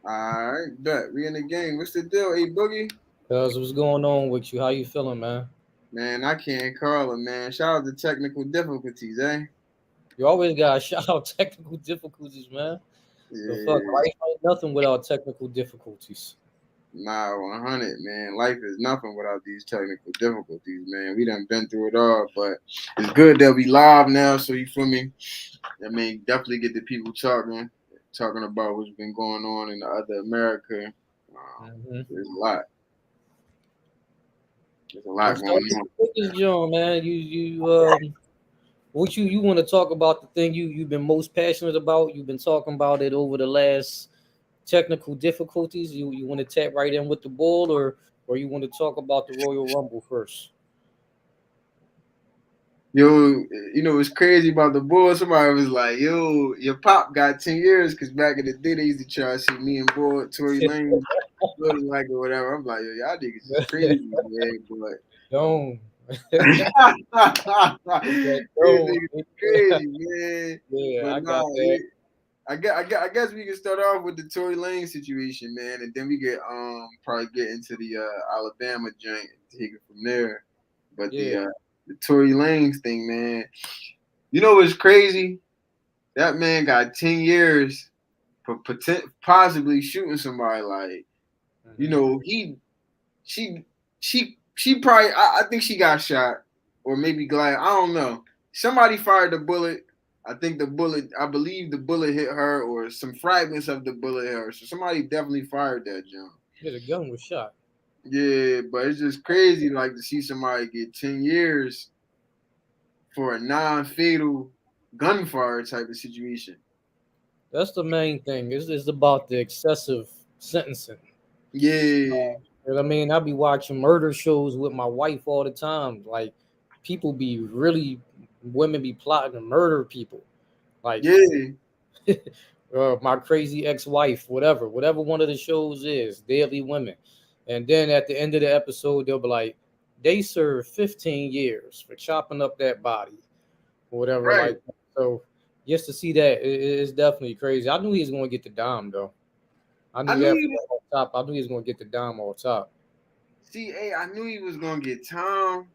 All right, bet we in the game. What's the deal, A Boogie? Cuz what's going on with you? How you feeling, man? Man, I can't call it, man. Shout out to technical difficulties, eh? You always gotta shout out technical difficulties, man. The fuck, Yeah, life ain't nothing without technical difficulties. nah, 100, man. Life is nothing without these technical difficulties, man. We done been through it all, but it's good that we live now. So you feel me? I mean, definitely get the people talking about what's been going on in the other America. Mm-hmm. There's a lot. There's a So lot going start on. with this, John, man. What you want to talk about the thing you've been most passionate about? You've been talking about it over the last technical difficulties. You want to tap right in with the ball, or you want to talk about the Royal Rumble first? Yo, you know what's crazy about the Bulls? Somebody was like, "Yo, your pop got 10 years," because back in the day they used to try to see me and Boy Tory Lanez looking like or whatever. I'm like, yo, y'all niggas is crazy, man. But Don't. these Don't. niggas is crazy, man. Yeah, But I nah, got that. I guess we can start off with the Tory Lanez situation, man, and then we get probably get into the Alabama joint and take it from there. But Yeah. the Tory Lanez thing, man. You know what's crazy? That man got 10 years for possibly shooting somebody. Like, you Hmm. know, she, she probably. I think she got shot, or maybe glad. I don't know. Somebody fired the bullet. I think the bullet. I believe the bullet hit her, or some fragments of the bullet hit her. So somebody definitely fired that jump. Yeah, the gun was shot. Yeah, but it's just crazy, like to see somebody get 10 years for a non-fatal gunfire type of situation. That's the main thing. It's about the excessive sentencing. Yeah, And I mean, I be watching murder shows with my wife all the time. Like, people be really, women be plotting to murder people. Like, yeah. my crazy ex-wife, whatever one of the shows is, Daily Women. And then at the end of the episode, they'll be like, they served 15 years for chopping up that body, or whatever. Right. Like, so just to see that, it's definitely crazy. I knew he was going to get the dime, though. I I knew knew that he from was. off top. I knew he was going to get the dime off top. See, hey, I knew he was gonna get Tom,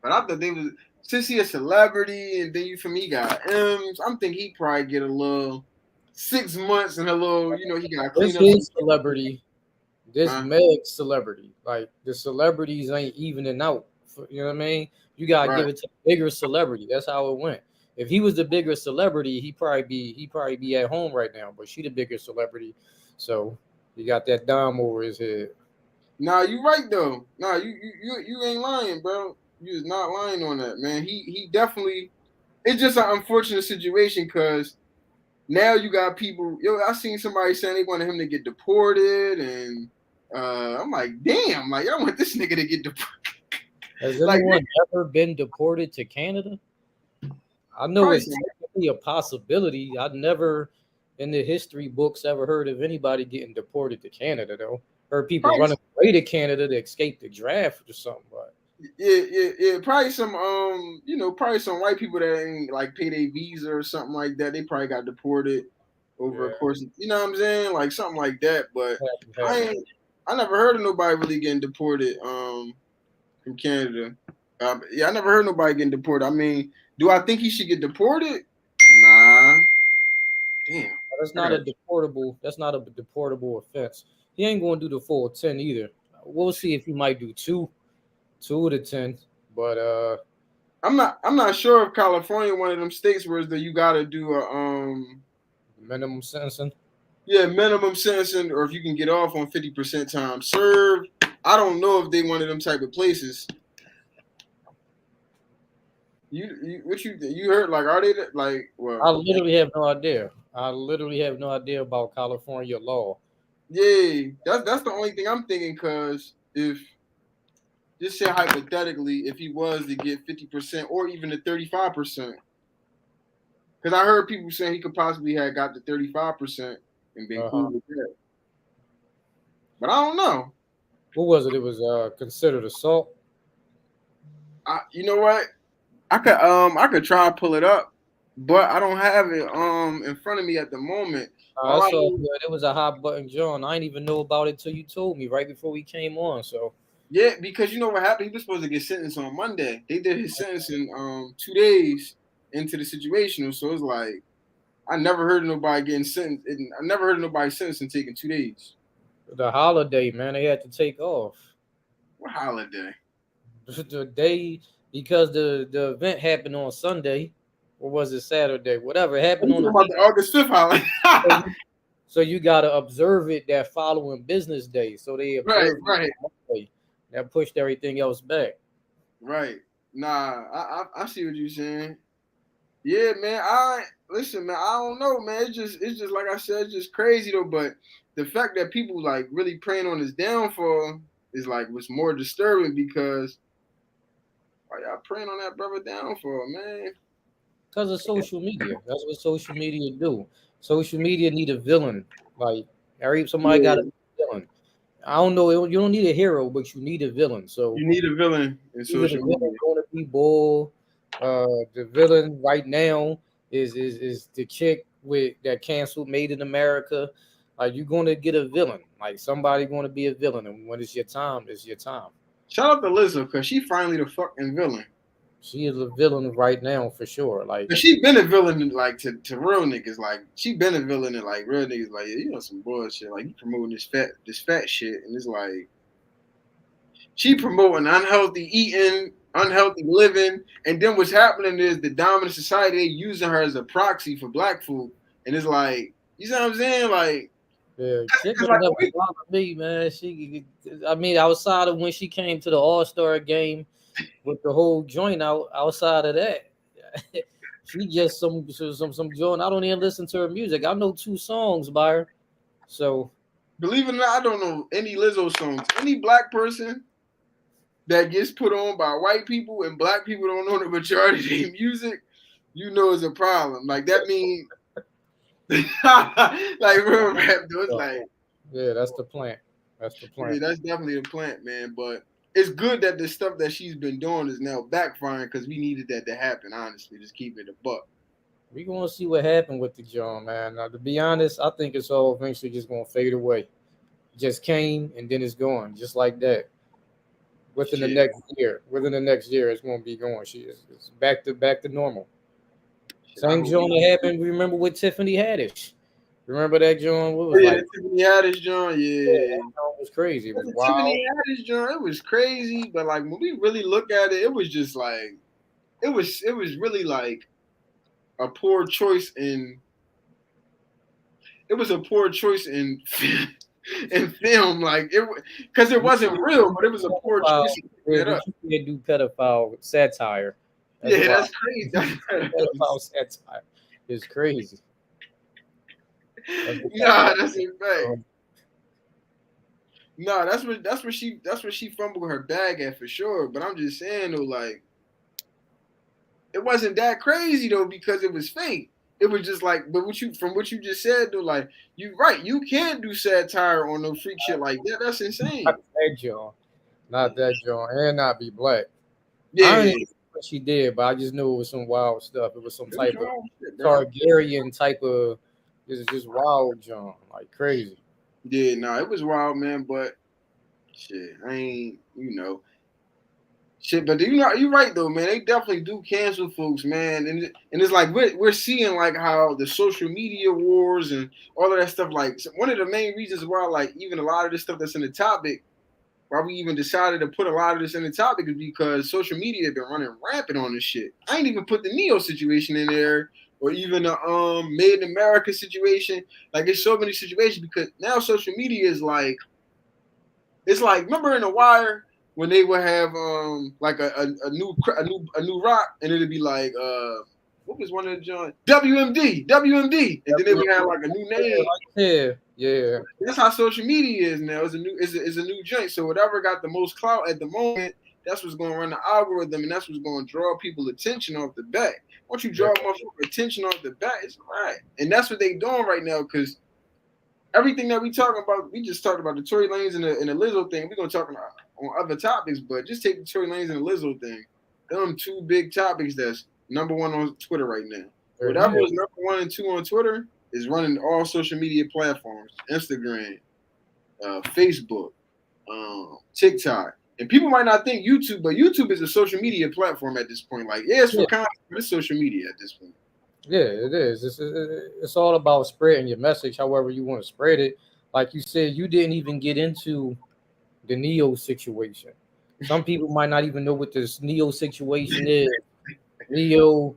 but I thought they was since he a celebrity and then you from he got M's. I'm thinking he probably get a little 6 months and a little, he gotta This clean up some his stuff. celebrity. This Huh? Meg's celebrity. Like, the celebrities ain't evening out. You know what I mean? You gotta Right. give it to the bigger celebrity. That's how it went. If he was the bigger celebrity, he probably be at home right now. But she the bigger celebrity, so he got that dime over his head. Nah, you right though. Nah, you ain't lying, bro. You is not lying on that, man. He definitely. It's just an unfortunate situation because now you got people. Yo, I seen somebody saying they wanted him to get deported, and I'm like, damn, like I want this nigga to get deported. Has Like, anyone ever been deported to Canada? I know probably it's some, technically a possibility. I've never, in the history books, ever heard of anybody getting deported to Canada, though. Heard people probably, running away to Canada to escape the draft or something. But yeah, probably some, probably some white people that ain't like pay their visa or something like that. They probably got deported over a yeah, course of, you know what I'm saying, like something like that. But I happen. ain't, I never heard of nobody really getting deported, from Canada. Yeah, I never heard nobody getting deported. I mean, do I think he should get deported? Nah, damn, That's I not a got. deportable. That's not a deportable offense. He ain't going to do the full 10 either. We'll see if he might do two of the 10. But I'm not sure if California one of them states where you got to do a minimum sentencing. yeah, minimum sentencing, or if you can get off on 50% time served. I don't know if they one of them type of places. You heard like are they like I well literally have no idea. I literally have no idea about California law. yeah, that's the only thing I'm thinking because if just say hypothetically if he was to get 50% or even the 35%, because I heard people saying he could possibly have got the 35% and been Uh cool huh. with that, but I don't know. What was it? It was considered assault. You know what? I could try and pull it up. but I don't have it in front of me at the moment. I All I saw know, it was a hot button John. I didn't even know about it till you told me right before we came on. So yeah, because you know what happened. He was supposed to get sentenced on Monday. They did his sentencing 2 days into the situation, so it's like I never heard of nobody getting sentenced. I never heard of nobody sentenced and taking 2 days. the holiday, man, they had to take off What holiday? the day because the event happened on Sunday, or was it Saturday? Whatever it I'm happened on talking the about the August 5th holiday. weekend. So you got to observe it that following business day. So they Right, observed it right, on Monday. That pushed everything else back. right. Nah, I see what you're saying. Yeah, man. I listen, man. I don't know, man. It's just like I said, it's just crazy though. But the fact that people like really preying on his downfall is like what's more disturbing because why y'all preying on that brother downfall, man? Because of social media. That's what social media do. Social media need a villain. Like somebody got a Yeah, villain. I don't know. You don't need a hero, but you need a villain. So you need a villain in either the social villain media. going to be Bull, the villain right now is the chick with that canceled Made in America. Like you're going to get a villain. Like somebody going to be a villain, and when it's your time, it's your time. Shout out to Lizzo because she finally the fucking villain. She is a villain right now for sure. Like But she been a villain like to real niggas. Like she been a villain and like real niggas. Like yeah, you know some bullshit. Like you promoting this fat shit, and it's like she promoting unhealthy eating, unhealthy living, and then what's happening is the dominant society they using her as a proxy for black food, and it's like you know what I'm saying? Like, yeah, chick 'cause ain't like never bothered me, man. I mean, outside of when she came to the All Star game with the whole joint outside of that, she just some joint. I don't even listen to her music. I know 2 songs by her. So believe it or not, I don't know any Lizzo songs. Any black person that gets put on by white people and black people don't know the majority of their music, you know it's a problem. Like that means like real rap though. It's like yeah, that's the plant. That's the yeah, plant. that's definitely a plant, man. But it's good that the stuff that she's been doing is now backfiring because we needed that to happen. Honestly, just keep it a buck. We gonna see what happened with the joint, man. Now, to be honest, I think it's all eventually just gonna fade away. Just came and then it's gone, just like that. Within the Shit, next year, it's gonna be going. She is it's back to normal. shit. I Same hope. joint that happened. Remember with Tiffany Haddish? Remember that joint? What Oh was yeah, like? the Tiffany Haddish joint. Yeah, Yeah, that joint was crazy. It was the wild. Tiffany Haddish joint. It was crazy, but like when we really look at it, it was just like it was really like a poor choice in it was a poor choice in in film, like it because it wasn't real, but it was a poor choice Pedophile, in picking yeah, it but up. you can't do pedophile satire. That's Yeah, why that's crazy. pedophile satire is crazy. That's what Nah, that's a fact. um, Nah, that's where she fumbled her bag at for sure. But I'm just saying though, like it wasn't that crazy though because it was fake. It was just like, but what you just said though, like you right, you can't do satire on no freak shit like that. That's insane. not that joint, not that joint, and not be black. I don't even Yeah, know what she did, but I just knew it was some wild stuff. It was some it was type of wrong shit, bro. Targaryen type of just wild joint, like crazy. Yeah, nah, it was wild, man. But shit, I ain't, shit. But you're right though, man. They definitely do cancel folks, man. And it's like we're seeing like how the social media wars and all of that stuff. Like one of the main reasons why, like even a lot of this stuff that's in the topic, why we even decided to put a lot of this in the topic is because social media has been running rampant on this shit. I ain't even put the Neo situation in there. Or even the Made in America situation, like there's so many situations because now social media is like it's like remember in the Wire when they would have like a new rock and it'd be like what was one of the John WMD and then they would have like a new name. Yeah, yeah. That's how social media is now. It's a new joint. So whatever got the most clout at the moment, that's what's going to run the algorithm and that's what's going to draw people attention off the bat. Once you Yeah. draw motherfucker attention off the bat, it's all right. And that's what they doing right now because everything that we talking about, we just talked about the Tory Lanez and the Lizzo thing. We're gonna talk about on other topics, but just take the Tory Lanez and the Lizzo thing. Them two big topics that's number one on Twitter right now. whatever was number 1 and 2 on Twitter is running all social media platforms: Instagram, Facebook, TikTok. And people might not think YouTube, but YouTube is a social media platform at this point. Like, yeah, it's for content, but it's social media at this point. Yeah, it is. It's all about spreading your message, however you want to spread it. Like you said, you didn't even get into the Neyo situation. Some people might not even know what this Neyo situation is. Neyo,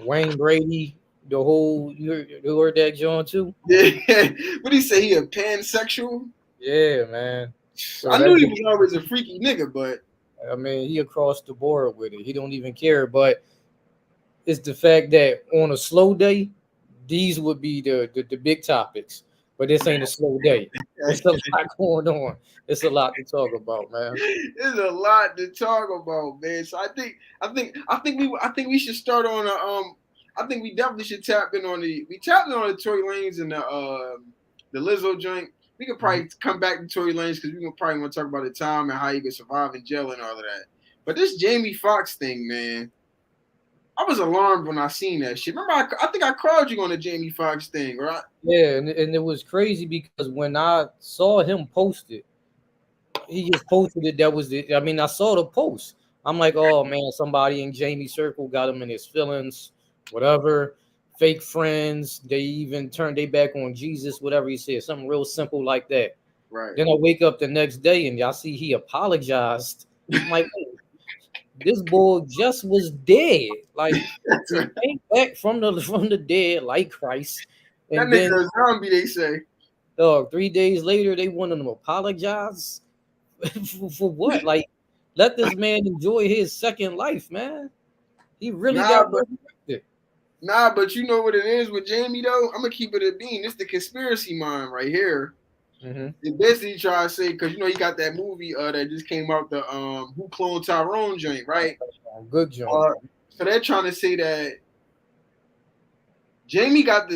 Wayne Brady, the whole you heard that John too? Yeah, what do you say? He a pansexual? Yeah, man. So I knew he was always a freaky nigga, but I mean, he across the board with it. He don't even care. But it's the fact that on a slow day, these would be the big topics. But this ain't a slow day. It's a lot going on. It's a lot to talk about, man. There's a lot to talk about, man. So I think we should start on I think we definitely should tap in on the Tory Lanez and the Lizzo joint. We could probably come back to Tory Lanez because we probably want to talk about the time and how you could survive in jail and all of that. But this Jamie Foxx thing, man, I was alarmed when I seen that shit. Remember, I think I called you on the Jamie Foxx thing, right? Yeah, and it was crazy because when I saw him post it, he just posted it. I saw the post. I'm like, oh man, somebody in Jamie's circle got him in his feelings, whatever. Fake friends. They even turned their back on Jesus, whatever he said, something real simple like that. Right. Then I wake up the next day and y'all see he apologized. I'm like, this boy just was dead. Like he came back from the dead like Christ. And that nigga a zombie, they say. 3 days later, they want him to apologize. For what? Like, let this man enjoy his second life, man. He really got resurrected. Nah, but you know what it is with Jamie though? I'm gonna keep it a bean. It's the conspiracy mind right here. They basically try to say, because you know he got that movie that just came out, the Who Cloned Tyrone joint, right? Good joint. So they're trying to say that Jamie took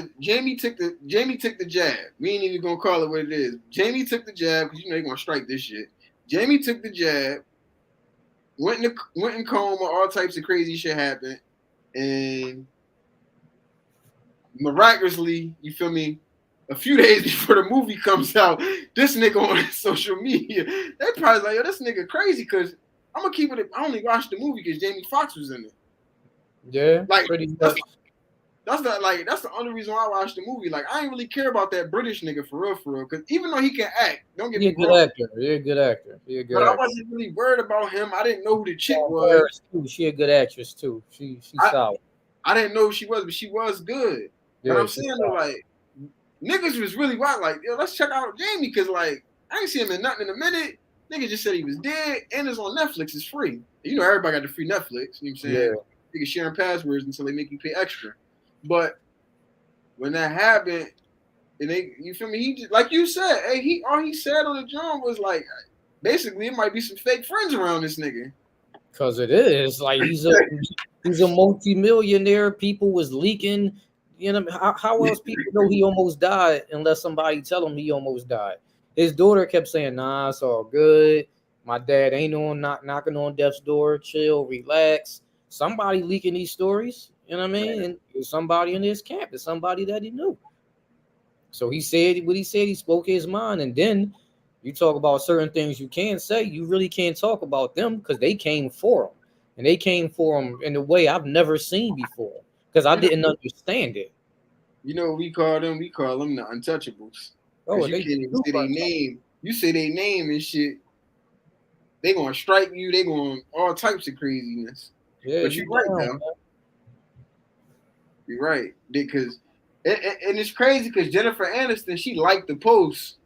the jab. We ain't even gonna call it what it is. Jamie took the jab because you know they're gonna strike this shit. Jamie took the jab, went in coma, all types of crazy shit happened, and miraculously, you feel me? A few days before the movie comes out, this nigga on social media, they probably like, yo, this nigga crazy because I'm gonna keep it. I only watched the movie because Jamie Foxx was in it. Yeah, like pretty much. That's the only reason why I watched the movie. Like, I ain't really care about that British nigga for real. Because even though he can act, don't get me wrong. He a good actor. But I wasn't really worried about him. I didn't know who the chick was. She a good actress too. She's solid. I didn't know who she was, but she was good. Yeah, but I'm saying though, like, niggas was really wild. Like, yo, let's check out Jamie because like I ain't seen him in nothing in a minute. Nigga just said he was dead and it's on Netflix. It's free. You know everybody got the free Netflix. You know what I'm saying? Yeah. You can share passwords until they make you pay extra. But when that happened, and you feel me? He just, like you said, hey, all he said on the drum was like, basically, it might be some fake friends around this nigga. Cause it is like he's a multi-millionaire. People was leaking. You know how else people know he almost died unless somebody tell him he almost died. His daughter kept saying, "Nah, it's all good. My dad ain't knocking on death's door. Chill, relax." Somebody leaking these stories. You know what I mean? And it was somebody in his camp. It's somebody that he knew. So he said what he said. He spoke his mind. And then you talk about certain things you can't say. You really can't talk about them because they came for him. And they came for him in a way I've never seen before because I didn't understand it. You know what we call them? We call them the untouchables. Oh, you can't even say their name. You say their name and shit, they gonna strike you. They going all types of craziness. Yeah, but you're right, though. You're right, because and it's crazy because Jennifer Aniston, she liked the post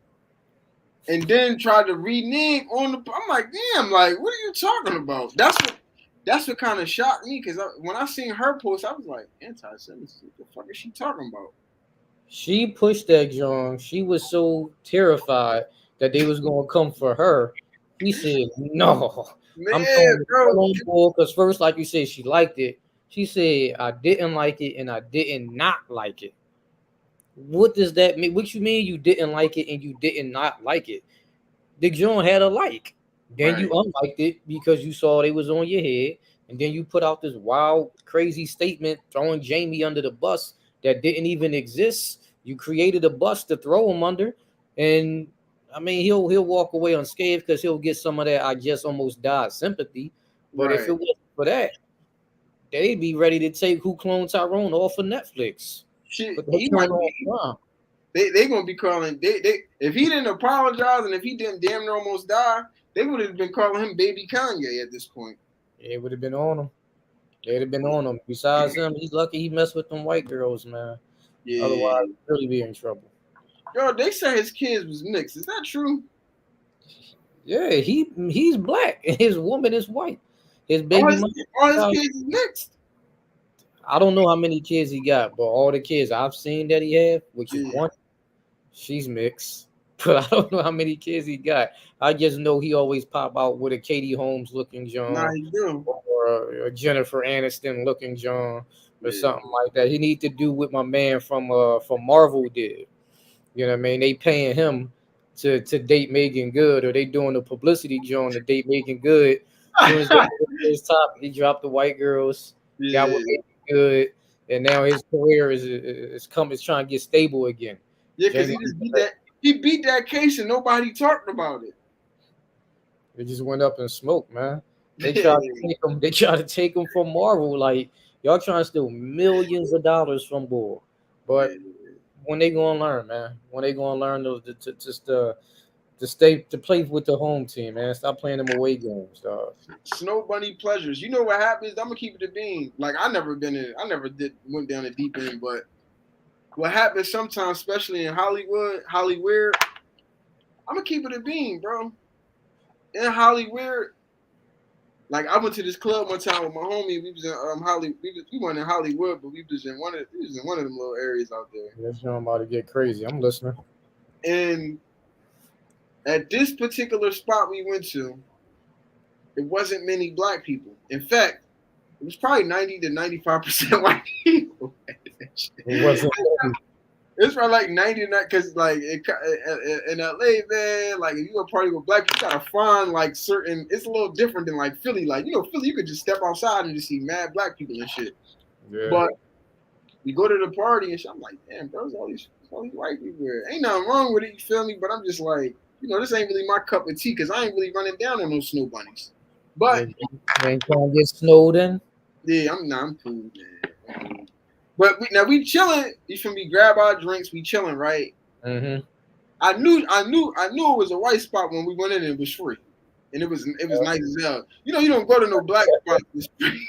and then tried to renege on the. I'm like, damn, like, what are you talking about? That's what kind of shocked me because when I seen her post, I was like, anti-Semitism. What the fuck is she talking about? She pushed that John. She was so terrified that they was gonna come for her. She said, "No, I'm going because first, like you said, she liked it. She said, I didn't like it and I didn't not like it. What does that mean? What you mean you didn't like it and you didn't not like it? The John had a like. Then you unliked it because you saw they was on your head. and then you put out this wild, crazy statement throwing Jamie under the bus that didn't even exist. You created a bus to throw him under, and I mean he'll walk away unscathed because he'll get some of that "I just almost died" sympathy. But if Right. it wasn't for that, they'd be ready to take Who Cloned Tyrone off of Netflix. Shit, But they he doing might all be. wrong. They gonna be calling. They if he didn't apologize and if he didn't damn near almost die, they would have been calling him Baby Kanye at this point. It would have been on him. They'd have been on him. Besides him, he's lucky he messed with them white girls, man. Otherwise, Yeah. he'd really be in trouble. Yo, they said his kids was mixed. Is that true? Yeah, he's black and his woman is white. His All baby his mother. all his kids is mixed. I don't know how many kids he got, but all the kids I've seen that he have, which is Yeah. one, she's mixed. But I don't know how many kids he got. I just know he always pop out with a Katie Holmes looking Nah, John he do. or a Jennifer Aniston looking John or Yeah. something like that. He need to do what my man from Marvel did. You know what I mean? They paying him to date Megan Good, or they doing the publicity joint to date Megan Good. As soon as they get to his top, he dropped the white girls, got Yeah. with Megan Good, and now his career is trying to get stable again. Yeah, because Jamie, he just beat that. He beat that case and nobody talked about it. it just went up in smoke, man. They Yeah. tried to take him. They tried to take him from Marvel. Like y'all trying to steal millions of dollars from Bull, Yeah. but when they gonna learn, man? When they gonna learn to just to stay to play with the home team, man. Stop playing them away games, dog. Snow bunny pleasures. You know what happens? I'm gonna keep it a bean. Like I never did went down the deep end, but what happens sometimes, especially in Hollywood, I'm gonna keep it a bean, bro. In Hollywood, like I went to this club one time with my homie. We was in Hollywood. We weren't in Hollywood, but we was in one of them little areas out there. Yes, I'm about to get crazy. I'm listening. And at this particular spot we went to, it wasn't many black people. In fact, it was probably 90 to 95% white people. It wasn't. It's probably like 99 because like in LA, man, like if you a party with black people, you gotta find like certain. It's a little different than like Philly. Like Philly, you could just step outside and just see mad black people and shit. Yeah. But we go to the party and shit. I'm like, damn, bro, all these white people here. Ain't nothing wrong with it, you feel me? But I'm just like, this ain't really my cup of tea because I ain't really running down on those snow bunnies. But You ain't trying to get snowed in. yeah, I'm cool, man. But we chilling. You feel me? Grab our drinks. We chilling, right? Mm-hmm. I knew it was a white spot when we went in and it was free, and it was nice as hell. You don't go to no black spots. It's free.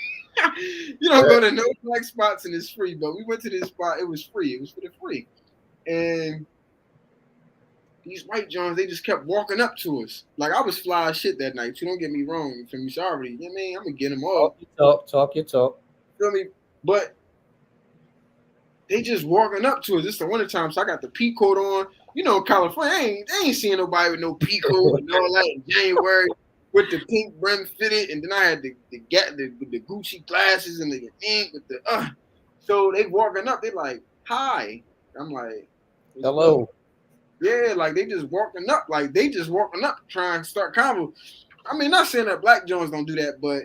You don't go to no black spots and it's free. But we went to this spot. It was free. It was for the free, and these white Johns, they just kept walking up to us. Like I was fly as shit that night. Too. Don't get me wrong. You feel me? Sorry. You know what I mean? I'm gonna get them all. Talk your talk. Feel me? But they just walking up to us. It's the winter time, so I got the pea coat on. California, they ain't seeing nobody with no pea coat and all that in January with the pink brim fitted, and then I had the Gucci glasses and the ink with the So they walking up, they like, hi. I'm like, hello. Yeah, like they just walking up, trying to start convo. I mean, not saying that black Jones don't do that, but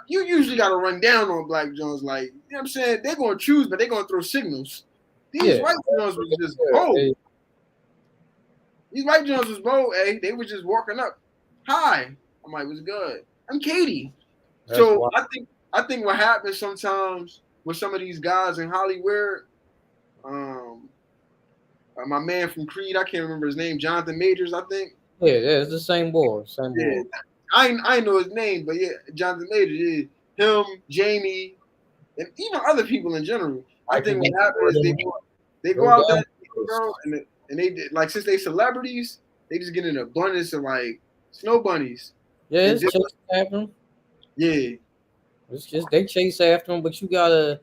you usually got to run down on black Jones. Like, you know what I'm saying? They're going to choose, but they're going to throw signals. These white Jones was just bold. These white Jones was bold, eh? They were just walking up. Hi. I'm like, what's good? I'm Katie. That's so wild. I think what happens sometimes with some of these guys in Hollywood, my man from Creed, I can't remember his name, Jonathan Majors, I think. Yeah, it's the same boy. Yeah. I know his name, but yeah, Jonathan Majors, him, Jamie, and even other people in general. I think what happens is they go out there, bro, and they like since they celebrities, they just get an abundance of like snow bunnies. Yeah, it's chase after them. Yeah, it's just they chase after them, but you gotta.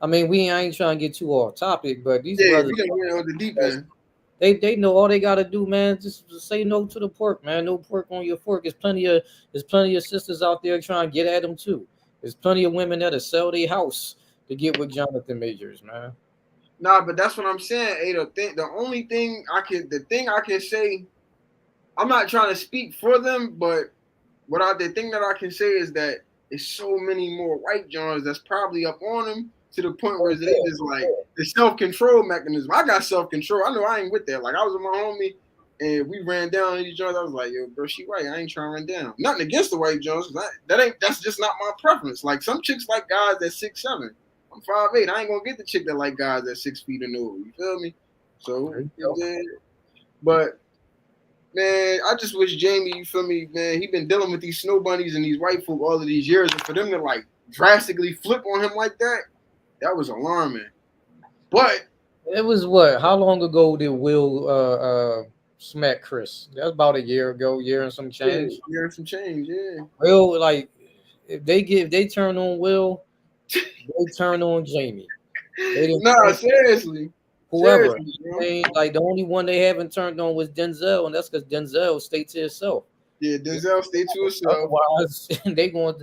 I mean, I ain't trying to get too off topic, but these brothers, we on the deep end. They know all they gotta do, man. Just say no to the pork, man. No pork on your fork. There's plenty of sisters out there trying to get at them too. There's plenty of women that'll sell their house to get with Jonathan Majors, man. Nah, but that's what I'm saying. Hey, the thing I can say, I'm not trying to speak for them, but the thing that I can say is that it's so many more white Johns that's probably up on him to the point where Oh, they yeah. just like the self-control mechanism. I got self-control. I know I ain't with that. Like I was with my homie and we ran down these Jones. I was like, yo, bro, she white. I ain't trying to run down. Nothing against the white Jones. That's just not my preference. Like some chicks like guys that's 6'7". I'm 5'8". I ain't gonna get the chick that like guys that's 6 feet and over. You feel me? So There you go. but man, I just wish Jamie, you feel me, man, he been dealing with these snow bunnies and these white folk all of these years, and for them to like drastically flip on him like that, that was alarming. But It was what? How long ago did Will smack Chris? That's about a year ago, year and some yeah, change. there's some change, yeah. Will, like, if they turn on Will, they turn on Jamie. They didn't Nah, turn seriously. whoever. Seriously, bro. Like the only one they haven't turned on was Denzel, and that's because Denzel stayed to himself. Yeah, Denzel stay to himself. Otherwise, they going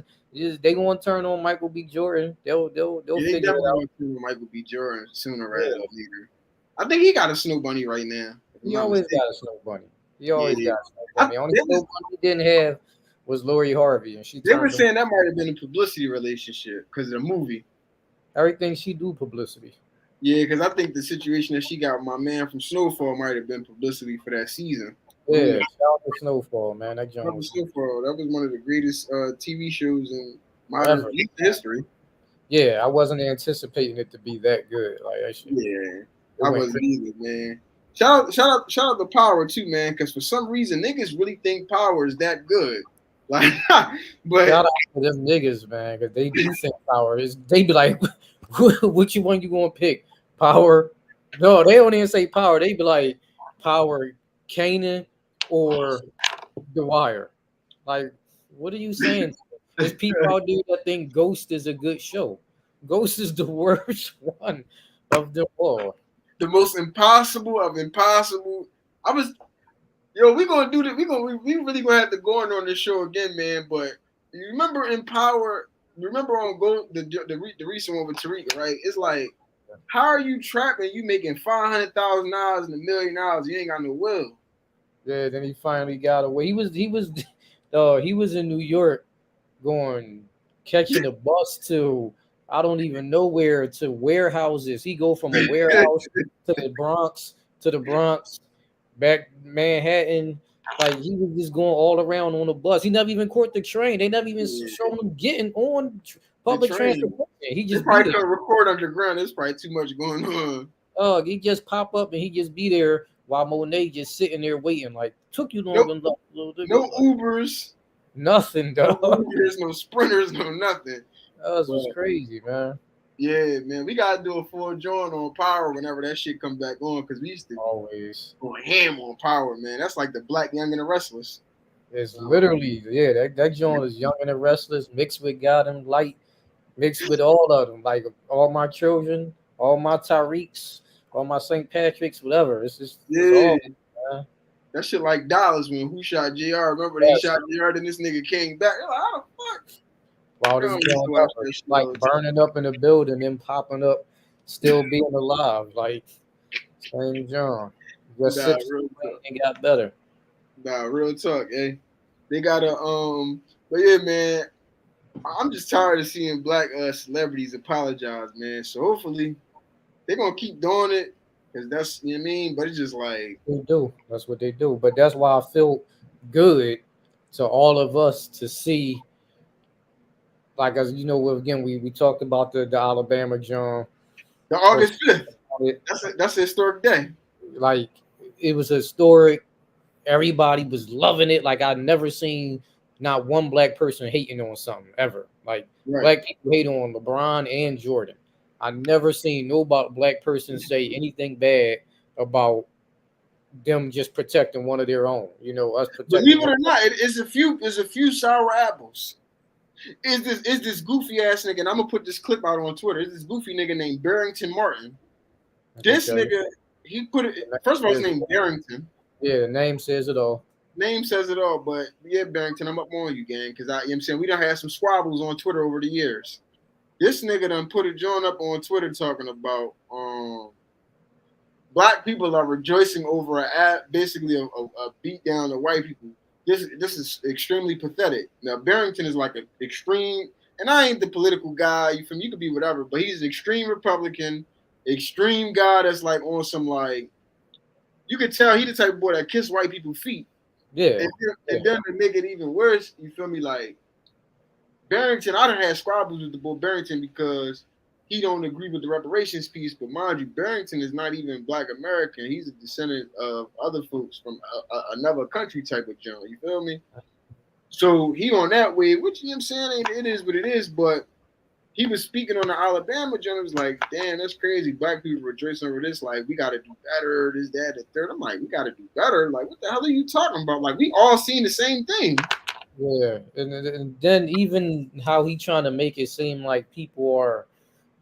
to turn on Michael B. Jordan. They'll Yeah, they figure it definitely out. gonna do Michael B. Jordan sooner rather than Yeah, later. I think he got a snow bunny right now, if I'm he not always mistaken. got a snow bunny. He always Yeah. got a snow bunny. Only They snow was bunny he didn't have was Lori Harvey, and she they were turned him. saying that might have been a publicity relationship because of the movie. Everything she do publicity. Yeah, because I think the situation that she got with my man from Snowfall might have been publicity for that season. But who Yeah, knows? shout out to Snowfall, man. That That joint was was Snowfall. That was one of the greatest TV shows in modern ever. history. Yeah, I wasn't anticipating it to be that good. Like that shit, Yeah, it I went wasn't crazy. either, man. Shout out to Power too, man. Because for some reason niggas really think Power is that good. Like, but Shout out to them niggas, man, because they do think power is. They be like, which one you gonna pick? Power? No, they don't even say power. They be like, Power, Kanan, or The Wire. Like, what are you saying? There's people out there that think Ghost is a good show. Ghost is the worst one of them all. the most impossible of impossible. I was Yo, we gonna do that. We really gonna have to go on this show again, man. But you remember in Power? Remember on Go the recent one with Tariq, right? It's like, how are you trapping? You making $500,000 and $1,000,000? You ain't got no will. Yeah, then he finally got away. He was in New York going catching a bus to I don't even know where to warehouses. He go from a warehouse to the Bronx, back Manhattan. Like he was just going all around on a bus. He never even caught the train. They never even Yeah, showed him getting on the public train. transportation. He They just be probably there. couldn't record underground. There's probably too much going on. He just pop up and he just be there while Monet just sitting there waiting. Like took you long Nope, enough, little nigga. no Like Ubers, nothing, no dog. Ubers, no Sprinters, no nothing. That was But crazy, man. yeah, man, we gotta do a full joint on Power whenever that shit come back on because we used to Always. go ham on Power, man. That's like the Black Young and the Restless. It's literally, yeah, that joint is young and the restless, mixed with God and light, mixed with all of them. Like all my children, all my Tyreeks, all my St. Patrick's, whatever. It's Yeah, all man. that shit like Dollars when Who Shot JR. Remember they Yes. shot JR, then this nigga came back. They're like, how the fuck? Yo, I Wildest used to joint watch ever. that shit Like all the time. burning up in the building, then popping up, still being alive. Like same John. Just Nah, sips real talk. and got better. Nah, real talk, eh? They gotta but yeah, man, I'm just tired of seeing black celebrities apologize, man. So hopefully they're gonna keep doing it. Cause that's you know what I mean, but it's just like They do. That's what they do. But that's why I feel good to all of us to see, like as you know, again, we talked about the Alabama John. the But August 5th. That's a historic day. like it was historic. Everybody was loving it. Like I'd never seen not one black person hating on something ever. Like Right. black people hate on LeBron and Jordan. I never seen no black person say anything bad about them just protecting one of their own. You know, us protecting Believe it one. or not, it's a few sour apples. Is this goofy ass nigga? And I'm gonna put this clip out on Twitter. Is this goofy nigga named Barrington Martin? This Okay. nigga, he put it. First of all, his name Barrington. Yeah, the name says it all. Name says it all. But yeah, Barrington, I'm up on you, gang, because you know what I'm saying we done had some squabbles on Twitter over the years. This nigga done put a joint up on Twitter talking about black people are rejoicing over basically a beat down of white people. this is extremely pathetic. Now Barrington is like an extreme, and I ain't the political guy. You feel me? You could be whatever, but he's an extreme Republican, extreme guy that's like on some like you could tell he the type of boy that kiss white people's feet. Yeah, And then to make it even worse, you feel me? Like Barrington, I done had squabbles with the boy Barrington because he don't agree with the reparations piece. But mind you, Barrington is not even Black American. He's a descendant of other folks from another country type of John. You feel me? So he on that way, which you know what I'm saying, it is what it is. But he was speaking on the Alabama joint. It was like, damn, that's crazy. Black people rejoicing over this. Like, we got to do better. This, that, the third. I'm like, we got to do better. Like, what the hell are you talking about? Like, we all seen the same thing. yeah. And then even how he trying to make it seem like people are,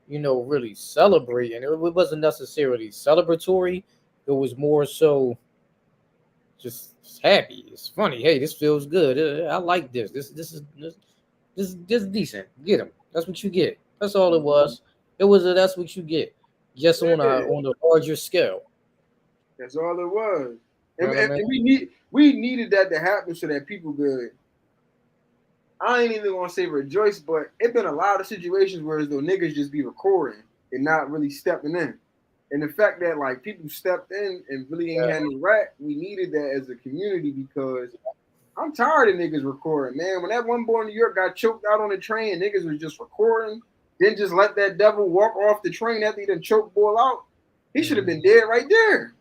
really celebrating. It wasn't necessarily celebratory. It was more so just happy. It's funny. Hey, this feels good. I like this. This is decent. Get him. That's what you get. That's all it was. It was that's what you get. Just on a larger scale. That's all it was. You know what I mean? And we needed that to happen so that people could. I ain't even gonna say rejoice, but it been a lot of situations where as though niggas just be recording and not really stepping in. And the fact that like people stepped in and really ain't had any rat, we needed that as a community because I'm tired of niggas recording, man. When that one boy in New York got choked out on the train, niggas was just recording, then just let that devil walk off the train after he done choked boy out. He should have been dead right there.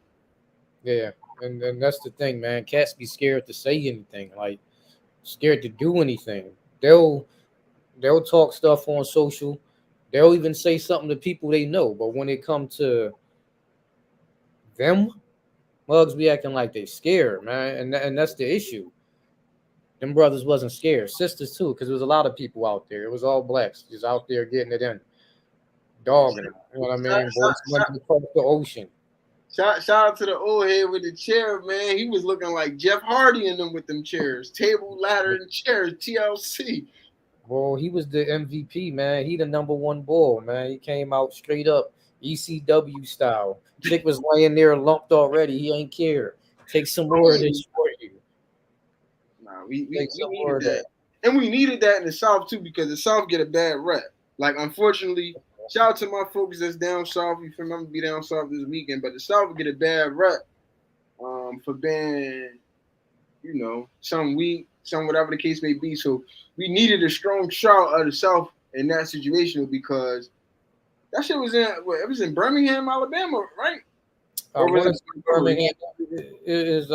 Yeah, and that's the thing, man. Cats be scared to say anything, like scared to do anything. They'll talk stuff on social. They'll even say something to people they know, but when it comes to them, mugs be acting like they scared, man, and that's the issue. Them brothers wasn't scared, sisters too, because there was a lot of people out there. It was all blacks, just out there getting it in, dogging them. You know what I mean? Boys went across the ocean. Shout out to the old head with the chair, man. He was looking like Jeff Hardy in them with them chairs, table, ladder, and chairs. TLC. Well, he was the MVP, man. He the number one bull, man. He came out straight up ECW style. Chick was laying there lumped already. He ain't care. Take some more of this for you. Nah, we needed that. And we needed that in the South too, because the South get a bad rep. Like, unfortunately, shout out to my folks that's down south. You feel me? I'm gonna be down south this weekend, but the South get a bad rep for being, some weak, some whatever the case may be. So we needed a strong shout of the South in that situation because that shit was it was in Birmingham, Alabama, right? Or was it Birmingham? It is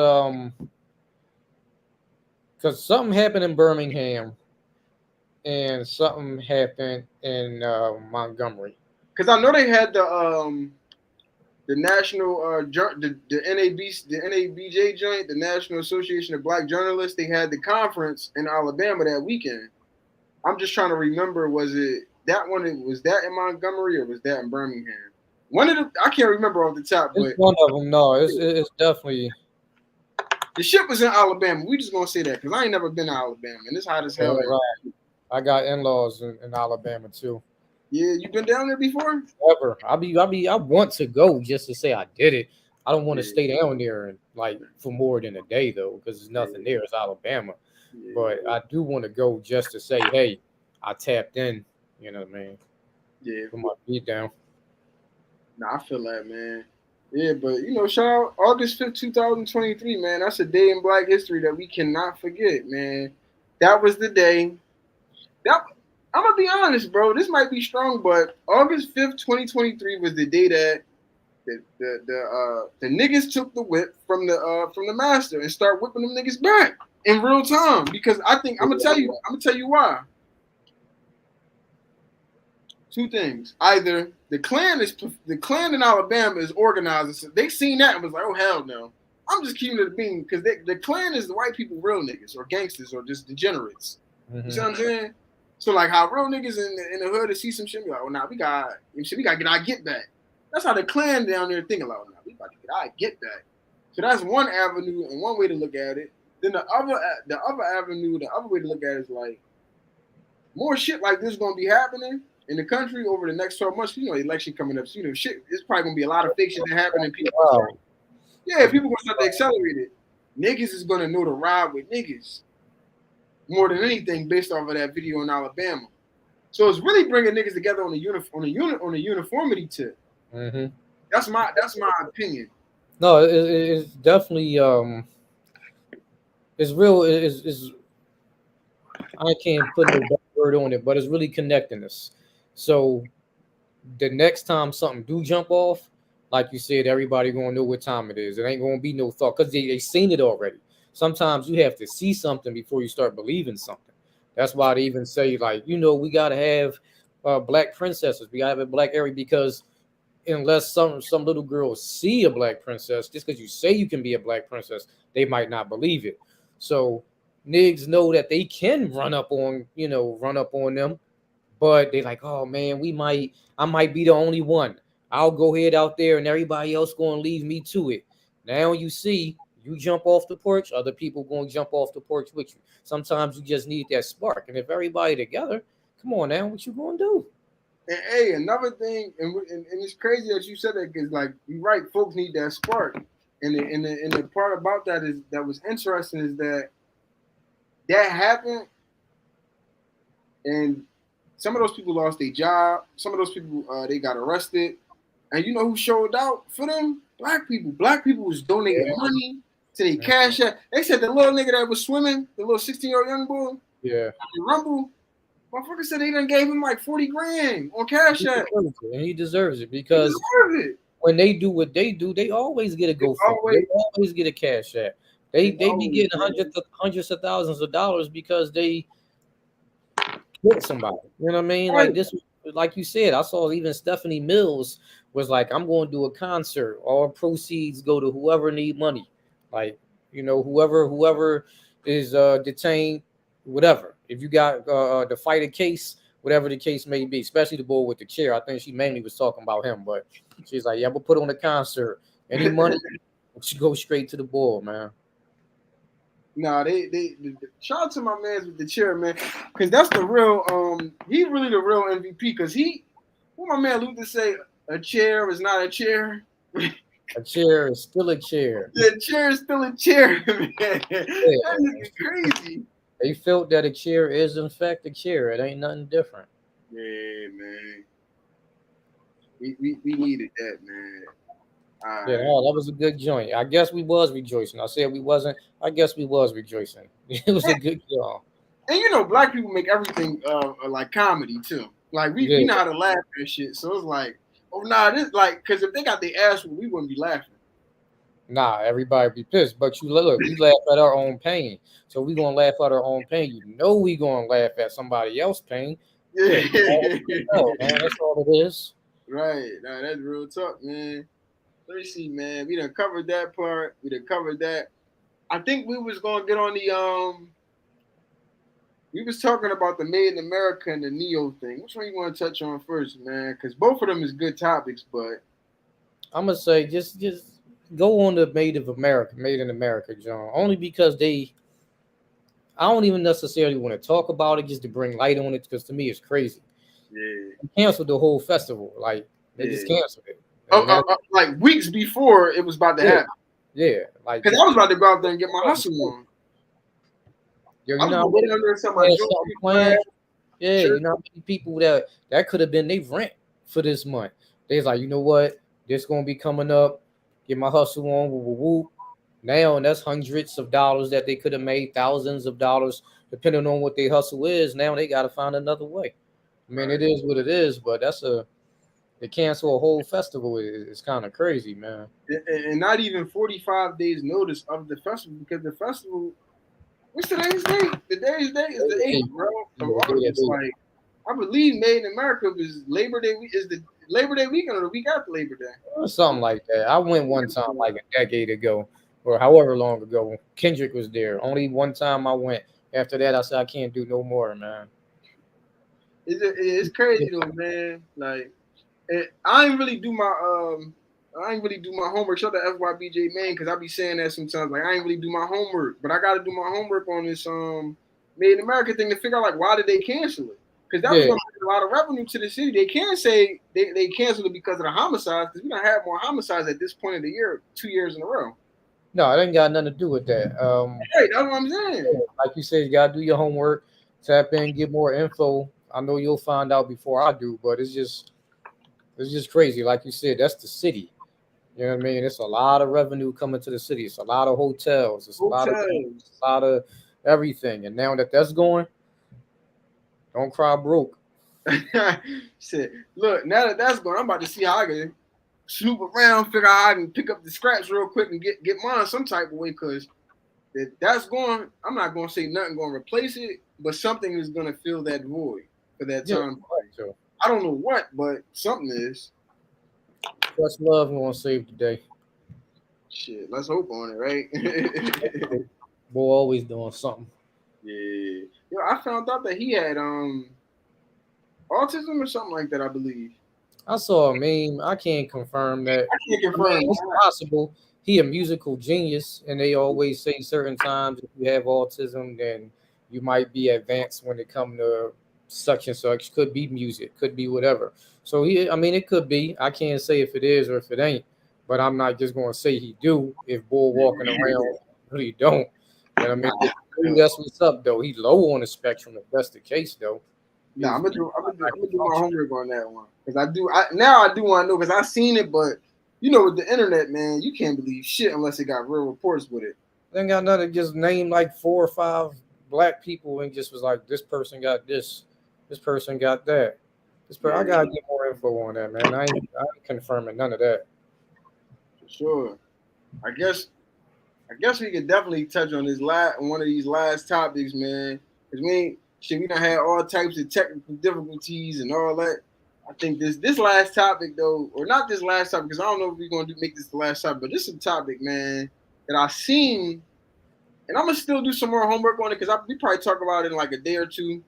because something happened in Birmingham and something happened in Montgomery. Because I know they had the national the NABJ joint, the National Association of Black Journalists. They had the conference in Alabama that weekend. I'm just trying to remember, was it that one? Was that in Montgomery or was that in Birmingham? One of the I can't remember off the top, but it's one of them. No, it's definitely the shit was in Alabama. We just gonna say that because I ain't never been to Alabama and it's hot as hell. Right. I got in-laws in Alabama too. Yeah, you been down there before? Never. I want to go just to say I did it. I don't want to stay down there and like for more than a day though, because there's nothing there. It's Alabama. Yeah. But I do want to go just to say, hey, I tapped in. You know what I mean? Yeah. Put my feet down. Nah, I feel that, man. Yeah, but shout out August 5th, 2023, man. That's a day in Black history that we cannot forget, man. That was the day. I'm gonna be honest, bro. This might be strong, but August 5th, 2023 was the day that the niggas took the whip from the master and start whipping them niggas back in real time. Because I think I'm gonna tell you why. Two things. Either the Klan in Alabama is organized. So they seen that and was like, oh hell no. I'm just keeping it a bean because the Klan is the white people real niggas or gangsters or just degenerates. Mm-hmm. You see what I'm saying? So like how real niggas in the hood to see some shit, be like, oh nah, we gotta get our get back. That's how the Klan down there thinking like, oh nah, we about to get our get back. So that's one avenue and one way to look at it. Then the other avenue, the other way to look at it is like more shit like this is gonna be happening in the country over the next 12 months. Election coming up. So, shit, it's probably gonna be a lot of fake shit that happen and people. Wow. People gonna start to accelerate it. niggas is gonna know to ride with niggas more than anything based off of that video in Alabama. So it's really bringing niggas together on a uniformity tip. Mm-hmm. That's my opinion. No, it's definitely it's real. Is I can't put no better word on it, but it's really connecting us. So the next time something do jump off, like you said, everybody gonna know what time it is. It ain't gonna be no thought because they seen it already. Sometimes you have to see something before you start believing something. That's why they even say, like, we gotta have black princesses. We gotta have a black area because unless some little girls see a black princess, just because you say you can be a black princess, they might not believe it. So niggas know that they can run up on them, but they like, oh man, I might be the only one. I'll go ahead out there and everybody else gonna leave me to it. Now you see, you jump off the porch, other people gonna jump off the porch with you. Sometimes you just need that spark. And if everybody together, come on now, what you gonna do? And hey, another thing, and it's crazy that you said that because like you're right, folks need that spark. And the part about that was interesting is that happened, and some of those people lost their job. Some of those people they got arrested, and you know who showed out for them? Black people. Black people was donating money to their cash app. They said the little nigga that was swimming, the little 16-year-old young boy, Yeah, the Rumble. Motherfucker said they done gave him like 40 grand on cash app. and he deserves it He because deserved it. when they do what they do, they always get a GoFundMe. They always get a cash app. They be getting hundreds of thousands of dollars because they hit somebody. You know what I mean? Right. Like this, like you said, I saw even Stephanie Mills was like, I'm going to do a concert. All proceeds go to whoever need money. Like, whoever is detained, whatever. If you got to fight a case, whatever the case may be, especially the boy with the chair. I think she mainly was talking about him, but she's like, yeah, we'll put on a concert. Any money should go straight to the boy, man. Nah, they shout out to my man with the chair, man, because that's the real he really the real MVP. Because what my man Luther say, a chair is not a chair. A chair is still a chair. The chair is still a chair, man. That is crazy. They felt that a chair is in fact a chair. It ain't nothing different. Yeah, man. We needed that, man. Yeah, oh, that was a good joint. I guess we was rejoicing. I said we wasn't. I guess we was rejoicing. It was a good job. And you know, black people make everything like comedy too. Like we know how to laugh at shit. So it's like, oh nah, this like because if they got the ass, we wouldn't be laughing. Nah, everybody be pissed. But you look, we laugh at our own pain. So we gonna laugh at our own pain. You know we gonna laugh at somebody else's pain. Yeah, man, that's all it is. Right. Nah, that's real talk, man. Let me see, man. We done covered that part. We done covered that. I think we was gonna get on the we was talking about the Made in America and the Neyo thing. Which one you want to touch on first, man? Because both of them is good topics, but I'm gonna say just go on the Made in America, John. Only because I don't even necessarily want to talk about it just to bring light on it because to me it's crazy. Yeah. They canceled the whole festival. Like they just canceled it. Like weeks before it was about to happen. Yeah, like because I was about to go out there and get my hustle on. Yo, you know, yeah, you know how many people that could have been their rent for this month. They's like, you know what, this gonna be coming up. Get my hustle on. Woo, woo, woo. Now, and that's hundreds of dollars that they could have made, thousands of dollars, depending on what their hustle is. Now they got to find another way. I mean, it is what it is, but they cancel a whole festival. It's kind of crazy, man. And not even 45 days notice of the festival because the festival. What's today's date? Today's date is the 8th, bro. So like, I believe Made in America is Labor Day. Is the Labor Day weekend or the week after Labor Day? Or something like that. I went one time, like a decade ago, or however long ago. Kendrick was there. Only one time I went. After that, I said I can't do no more, man. It's crazy though, man. Like, I ain't really do my homework. Shout out to FYBJ man, because I be saying that sometimes. Like I ain't really do my homework, but I got to do my homework on this Made in America thing to figure out like why did they cancel it? Because that was going to bring a lot of revenue to the city. They can't say they canceled it because of the homicides, because we don't have more homicides at this point of the year, 2 years in a row. No, it ain't got nothing to do with that. Hey, that's what I'm saying. Like you said, you gotta do your homework, tap in, get more info. I know you'll find out before I do, but it's just crazy. Like you said, that's the city. You know what I mean? It's a lot of revenue coming to the city. It's a lot of hotels. It's a lot of Hotels. a lot of everything. And now that that's going, don't cry broke. Shit. Look, now that that's going, I'm about to see how I can snoop around, figure out how I can pick up the scraps real quick and get mine some type of way. Cause that's going. I'm not gonna say nothing gonna replace it, but something is gonna fill that void for that Yeah. time. So I don't know what, but something is. Trust love gonna save the day. Shit, let's hope on it, right? Boy always doing something. Yeah. Yo, I found out that he had autism or something like that, I believe. I saw a meme. I can't confirm that. I can't I mean, confirm. it's possible. He a musical genius, and they always say certain times if you have autism, then you might be advanced when it come to such and such. Could be music, could be whatever. So he, I mean, it could be. I can't say if it is or if it ain't, but I'm not just gonna say he do if bull walking around really don't. And I mean, that's what's up though. He low on the spectrum if that's the case though. Nah, He's I'm gonna do my homework on that one because I do want to know because I seen it, but you know, with the internet, man, you can't believe shit unless it got real reports with it. Then got nothing. Just named like 4 or 5 black people and just was like, this person got this person got that. I Yeah, gotta get more info on that, man. I ain't confirming none of that. for sure. I guess I guess we could definitely touch on this last one of these last topics, man. Because we ain't shit. We done had all types of technical difficulties and all that. I think this last topic though, or not this last topic, because I don't know if we're gonna make this the last topic, but this is a topic, man, that I seen, and I'm gonna still do some more homework on it because we probably talk about it in like a day or two.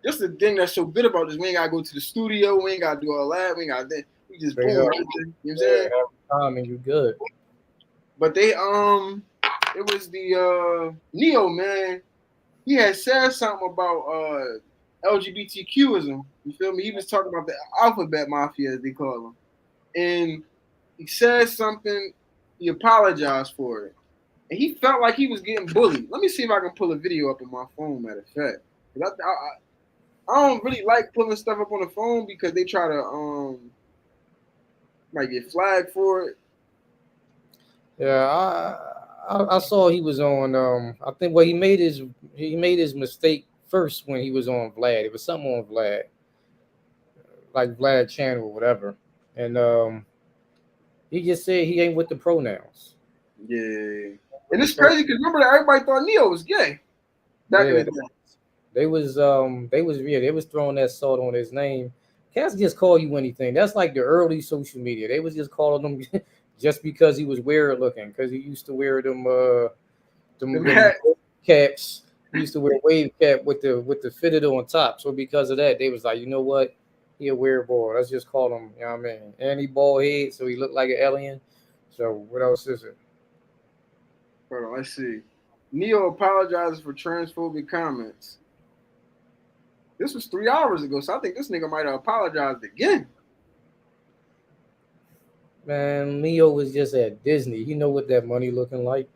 Just the thing that's so good about this, we ain't gotta go to the studio, we ain't gotta do all that, we ain't gotta. We just Straight boom, up. right there, you know what I'm Yeah, saying? have time and you good. But it was the Neyo, man. He had said something about LGBTQism. You feel me? He was talking about the alphabet mafia, as they call them. And he said something, he apologized for it. And he felt like he was getting bullied. Let me see if I can pull a video up on my phone, matter of fact. 'Cause I don't really like pulling stuff up on the phone because they try to might get flagged for it. Yeah, I saw he was on. I think well he made his mistake first when he was on Vlad. It was something on Vlad, like Vlad channel or whatever, and he just said he ain't with the pronouns. Yeah. And it's So crazy because remember that everybody thought Neo was gay back in yeah, the day. they was throwing that salt on his name. Cats just call you anything. That's like the early social media. They was just calling him just because he was weird looking, because he used to wear them caps. He used to wear a wave cap with the fitted on top. So because of that, they was like, you know what? He a weird boy. Let's just call him, you know what I mean? And he bald head, so he looked like an alien. So what else is it? Hold on, let's see. Neo apologizes for transphobic comments. This was 3 hours ago, so I think this nigga might have apologized again. Man, Leo was just at Disney. You know what that money looking like?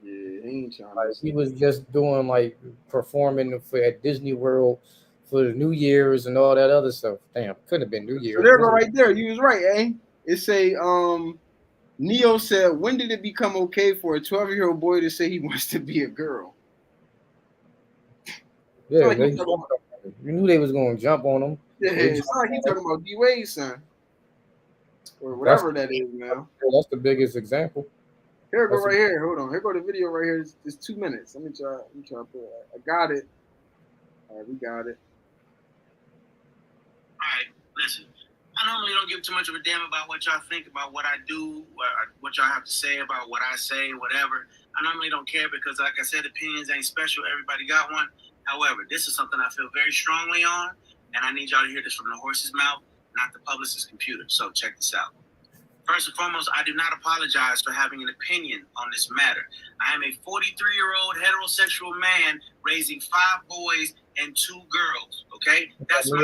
Yeah, he ain't trying Like to. he was just doing like performing for at Disney World for the New Year's and all that other stuff. Damn, couldn't have been New So Year's. there go right there. You was right, eh? It say Neo said, when did it become okay for a 12-year-old boy to say he wants to be a girl? Yeah, Like they jumped on him. You knew they was gonna jump on him. yeah, They it's not like he talking about D Wade's son or that's whatever that is now. that's the biggest example. Here we go That's a, right here. Hold on. Here go the video right here. It's 2 minutes. Let me try. To put it. I got it. All right, we got it. All right, listen. I normally don't give too much of a damn about what y'all think about what I do, what y'all have to say about what I say, whatever. I normally don't care because, like I said, opinions ain't special. Everybody got one. However, this is something I feel very strongly on, and I need y'all to hear this from the horse's mouth, not the publicist's computer. So check this out. First and foremost, I do not apologize for having an opinion on this matter. I am a 43-year-old heterosexual man raising 5 boys and 2 girls. Okay, that's my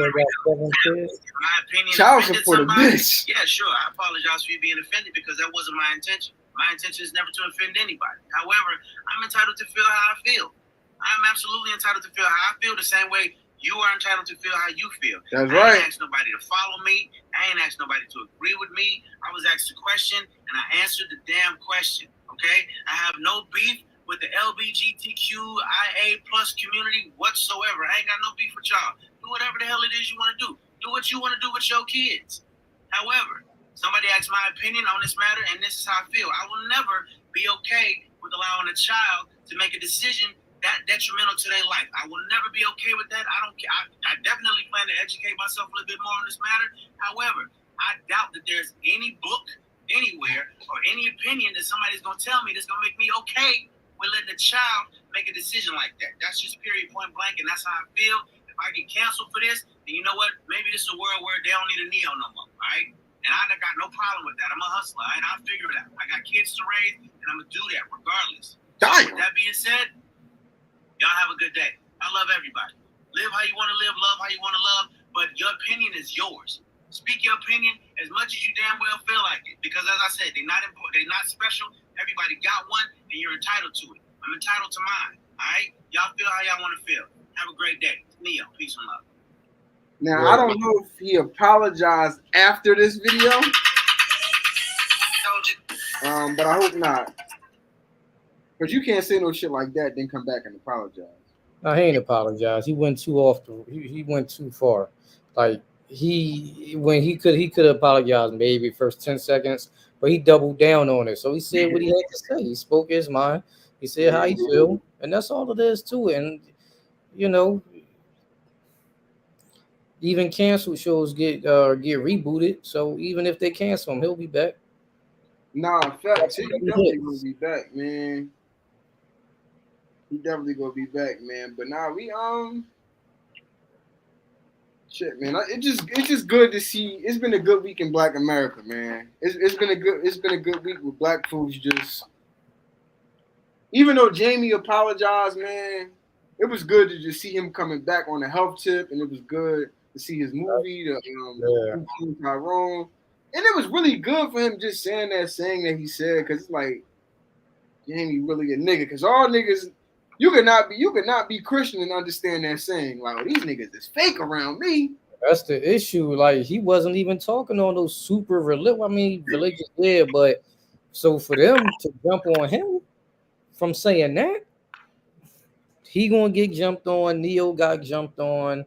opinion. Child support a bitch. Yeah, sure. I apologize for you being offended because that wasn't my intention. My intention is never to offend anybody. However, I'm entitled to feel how I feel. I'm absolutely entitled to feel how I feel the same way you are entitled to feel how you feel. That's I right. ain't asked nobody to follow me. I ain't asked nobody to agree with me. I was asked a question, and I answered the damn question, okay? I have no beef with the LGBTQIA plus community whatsoever. I ain't got no beef with y'all. Do whatever the hell it is you want to do. Do what you want to do with your kids. However, somebody asked my opinion on this matter, and this is how I feel. I will never be okay with allowing a child to make a decision that detrimental to their life. I will never be okay with that. I don't care. I definitely plan to educate myself a little bit more on this matter. However, I doubt that there's any book anywhere or any opinion that somebody's going to tell me that's going to make me okay with letting a child make a decision like that. That's just period, point blank, and that's how I feel. If I get canceled for this, then you know what? Maybe this is a world where they don't need a Neyo no more, all right? And I got no problem with that. I'm a hustler, and I'll figure it out. I got kids to raise, and I'm going to do that regardless. So with that being said, y'all have a good day. I love everybody. Live how you want to live, love how you want to love, but your opinion is yours. Speak your opinion as much as you damn well feel like it. Because as I said, they're not important, they're not special. Everybody got one, and you're entitled to it. I'm entitled to mine. All right? Y'all feel how y'all want to feel. Have a great day. Neyo, peace and love. Now, I don't know if he apologized after this video, but I hope not. Because you can't say no shit like that, then come back and apologize. No, he ain't apologized. He went too off the. He went too far. Like he could apologize maybe first 10 seconds, but he doubled down on it. So he said what he had to say. He spoke his mind. He said how he feel, and that's all it is to it. And you know, even canceled shows get rebooted. So even if they cancel him, he'll be back. Nah, facts. He definitely gonna be back, man. He definitely gonna be back, man. But nah, we shit, man. It's just good to see. It's been a good week in Black America, man. It's been a good week with Black folks. Just even though Jamie apologized, man, it was good to just see him coming back on the health tip, and it was good to see his movie, Tyrone. And it was really good for him just saying that he said, because it's like Jamie really a nigga. Because all niggas, you could not be Christian and understand that saying. Like, oh, these niggas is fake around me. That's the issue. Like, he wasn't even talking on those super religious, yeah, but so for them to jump on him from saying that, he gonna get jumped on. Neyo got jumped on.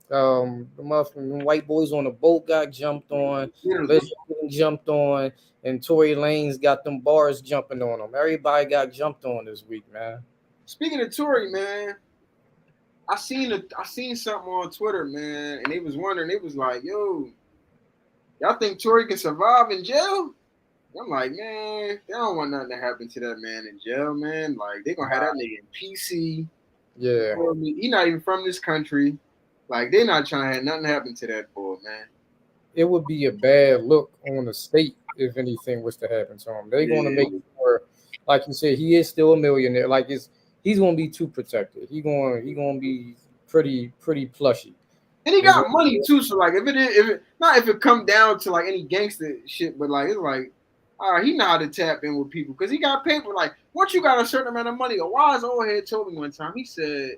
The motherfucking white boys on the boat got jumped on. Let's jumped on, and Tory Lanez got them bars jumping on him. Everybody got jumped on this week, man. Speaking of Tory, man, I seen something on Twitter, man, and they was wondering. It was like, yo, y'all think Tory can survive in jail? I'm like, man, they don't want nothing to happen to that man in jail, man. Like, they gonna have that nigga in PC. Yeah, he not even from this country. Like, they not trying to have nothing happen to that boy, man. It would be a bad look on the state if anything was to happen to him. They're going to make sure, like you said, he is still a millionaire. Like he's going to be too protected. He going to be pretty plushy. And he got money too. So like, if it come down to like any gangster shit, but like it's like, he know how to tap in with people because he got paper. Like once you got a certain amount of money, a wise old head told me one time. He said,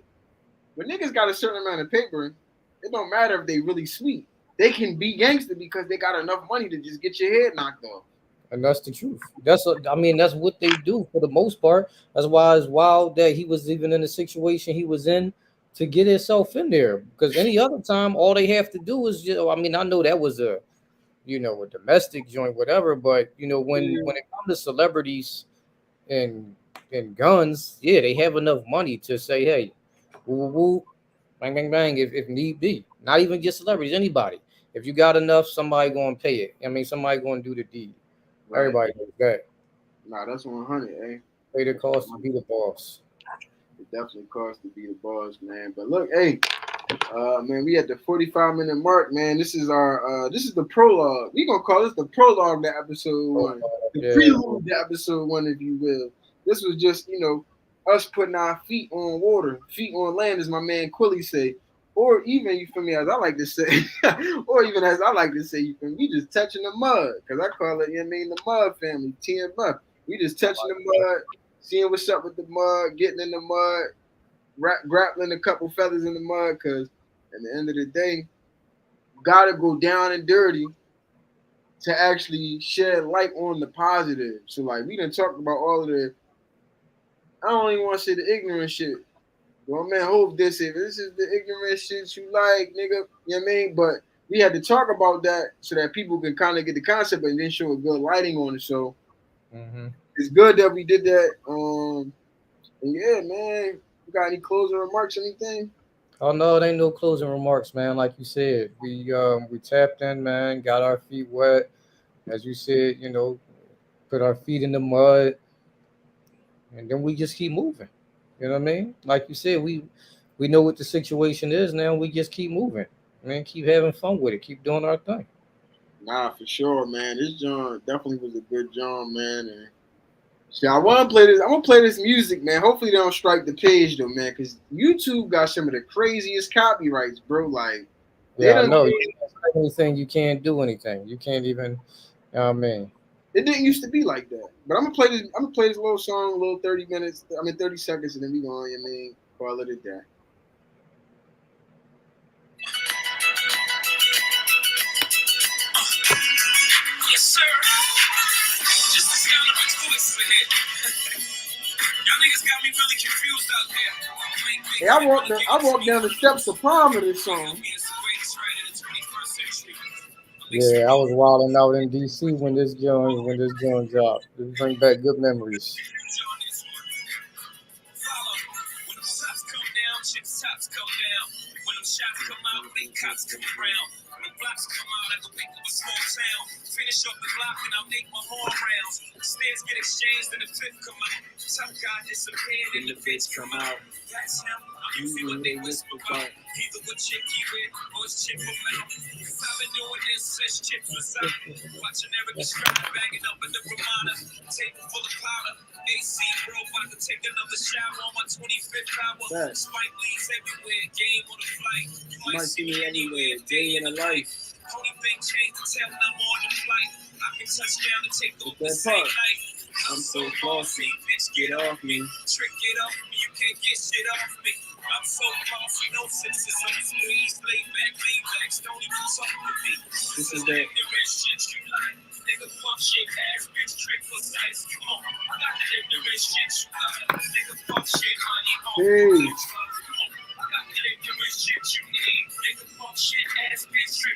when niggas got a certain amount of paper, it don't matter if they really sweet. They can be gangster because they got enough money to just get your head knocked off. And that's the truth. That's what they do for the most part. That's why it's wild that he was even in the situation he was in to get himself in there. Because any other time, all they have to do is just, I know that was a domestic joint, whatever. But when it comes to celebrities and guns, yeah, they have enough money to say, hey, woo, woo, bang, bang, bang, if need be. Not even just celebrities, anybody. If you got enough, somebody going to pay it. Somebody going to do the deed. Right. Everybody knows that. Nah, that's 100, eh? Pay the cost to be the boss. It definitely costs to be the boss, man. But look, hey, man, we at the 45-minute mark, man. This is the prologue. We gonna call this the prologue to episode 1. The prelude to episode 1, if you will. This was just, us putting our feet on water, feet on land, as my man Quilly say. Or even, you feel me, as I like to say, or even as I like to say, you feel me, we just touching the mud. Because I call it, the mud family, TMF. We just touching the mud, seeing what's up with the mud, getting in the mud, grappling a couple feathers in the mud. Cause at the end of the day, gotta go down and dirty to actually shed light on the positive. So like we done talked about all of the, I don't even want to say the ignorant shit. Well, man, hope this is the ignorant shit you like, nigga. You know what I mean? But we had to talk about that so that people can kind of get the concept and then show a good lighting on it. So it's good that we did that. And yeah, man. You got any closing remarks, anything? Oh no, it ain't no closing remarks, man. Like you said, we tapped in, man. Got our feet wet, as you said. Put our feet in the mud, and then we just keep moving. You know what I mean? Like you said, we know what the situation is now. We just keep moving, man. Keep having fun with it. Keep doing our thing. Nah, for sure, man. This John definitely was a good John, man. And see, I want to play this. I'm gonna play this music, man. Hopefully they don't strike the page though, man, because YouTube got some of the craziest copyrights, bro. Like they Yeah, I don't. know. You can't say anything. You can't do anything. You can't even. I mean, It didn't used to be like that. But I'm gonna play this. I'm gonna play this little song, a little 30 minutes. 30 seconds, and then we going. I mean, call it a day. Yes, sir. Just the sound of his voice in it. Y'all niggas got me really confused out there. Hey, I walked down the steps to prom of this song. yeah, I was wilding out in DC when this joint dropped. It bring back good memories. When them shots come down, chips tops come down. When them shots come out, they cops come around. When the blocks come out, I go think of a small town. Finish off the block and I'll make my horn rounds. Stairs get exchanged and the fifth come out. Tough guy disappeared and the bitch come out. That's him. You feel what they whisper about. Either what chick he with or his chick from out. Cause I've been doing this since chips was out. Watching Eric Estrada bagging up in the Ramada. Table full of powder. AC bro, about to take another shower on my 25th hour. Facts. Spike leaves everywhere, game on the flight. You might see me anywhere, day in a life. Only thing changed to tell them I'm on the flight. I can touch down and take off the same night. I'm so flossy, bitch, get off me. Trick, get off me, you can't get shit off me. I'm so flossy, no senses on the squeeze. Lay back, don't even talk to me. This is that ignorant shit you like. Nigga, fuck shit, ass bitch, trick for size. Come on, I got that ignorant shit you like. Nigga, fuck shit, honey, Hey. I got that ignorant shit you need. Nigga, fuck shit, ass bitch, trick.